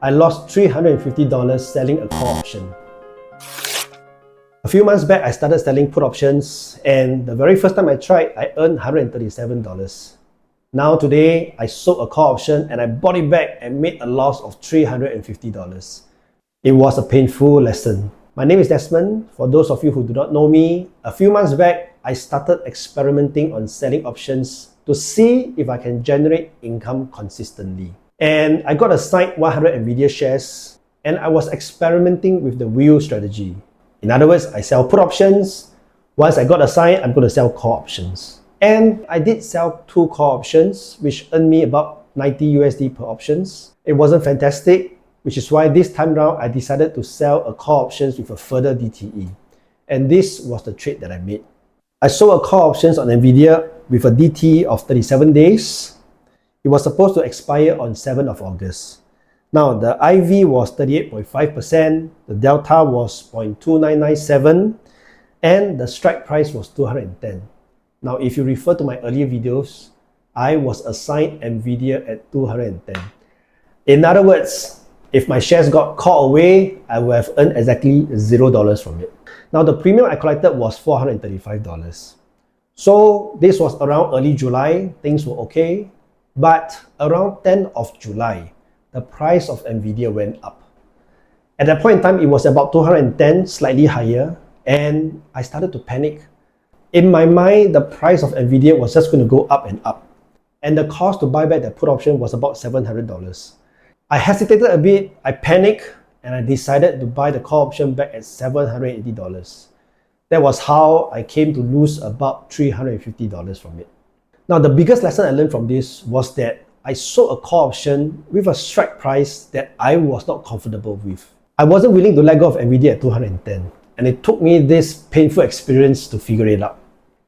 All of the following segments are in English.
I lost $350 selling a call option. A few months back, I started selling put options, and the very first time I tried, I earned $137. Now today, I sold a call option and I bought it back and made a loss of $350. It was a painful lesson. My name is Desmond. For those of you who do not know me, a few months back, I started experimenting on selling options to see if I can generate income consistently. And I got assigned 100 Nvidia shares, and I was experimenting with the wheel strategy. In other words, I sell put options. Once I got assigned, I'm going to sell call options. And I did sell 2 call options, which earned me about 90 USD per options. It wasn't fantastic, which is why this time round I decided to sell a call options with a further DTE. And this was the trade that I made. I sold a call options on Nvidia with a DTE of 37 days. It was supposed to expire on 7th of August. Now, the IV was 38.5%, the delta was 0.2997, and the strike price was 210. Now, if you refer to my earlier videos, I was assigned Nvidia at 210. In other words, if my shares got called away, I would have earned exactly $0 from it. Now, the premium I collected was $435. So this was around early July, things were okay. But around 10th of July, the price of Nvidia went up. At that point in time, it was about 210, slightly higher, and I started to panic. In my mind, the price of Nvidia was just going to go up and up. And the cost to buy back the put option was about $700. I hesitated a bit, I panicked, and I decided to buy the call option back at $780. That was how I came to lose about $350 from it. Now, the biggest lesson I learned from this was that I sold a call option with a strike price that I was not comfortable with. I wasn't willing to let go of Nvidia at 210, and it took me this painful experience to figure it out.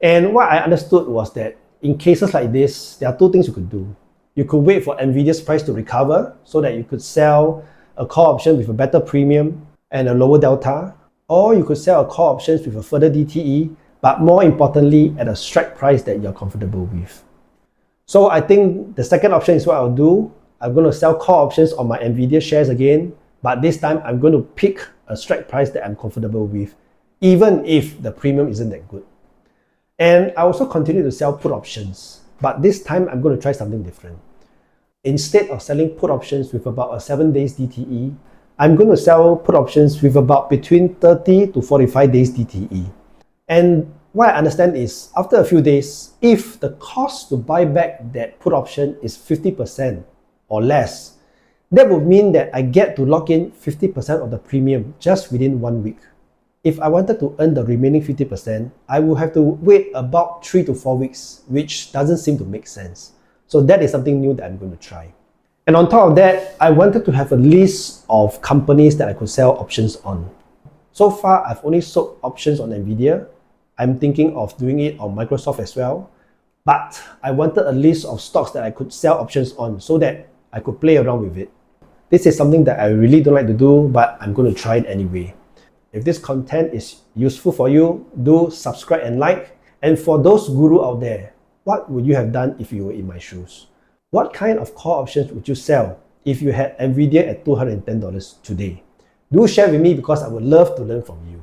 And what I understood was that in cases like this, there are 2 things you could do. You could wait for Nvidia's price to recover so that you could sell a call option with a better premium and a lower delta, or you could sell a call options with a further DTE, but more importantly, at a strike price that you're comfortable with. So I think the second option is what I'll do. I'm going to sell call options on my Nvidia shares again, but this time I'm going to pick a strike price that I'm comfortable with, even if the premium isn't that good. And I also continue to sell put options, but this time I'm going to try something different. Instead of selling put options with about a 7 days DTE, I'm going to sell put options with about between 30 to 45 days DTE. And what I understand is, after a few days, if the cost to buy back that put option is 50% or less, that would mean that I get to lock in 50% of the premium just within 1 week. If I wanted to earn the remaining 50%, I would have to wait about 3 to 4 weeks, which doesn't seem to make sense. So that is something new that I'm going to try. And on top of that, I wanted to have a list of companies that I could sell options on. So far, I've only sold options on Nvidia. I'm thinking of doing it on Microsoft as well. But I wanted a list of stocks that I could sell options on so that I could play around with it. This is something that I really don't like to do, but I'm going to try it anyway. If this content is useful for you, do subscribe and like. And for those gurus out there, what would you have done if you were in my shoes? What kind of call options would you sell if you had Nvidia at $210 today? Do share with me because I would love to learn from you.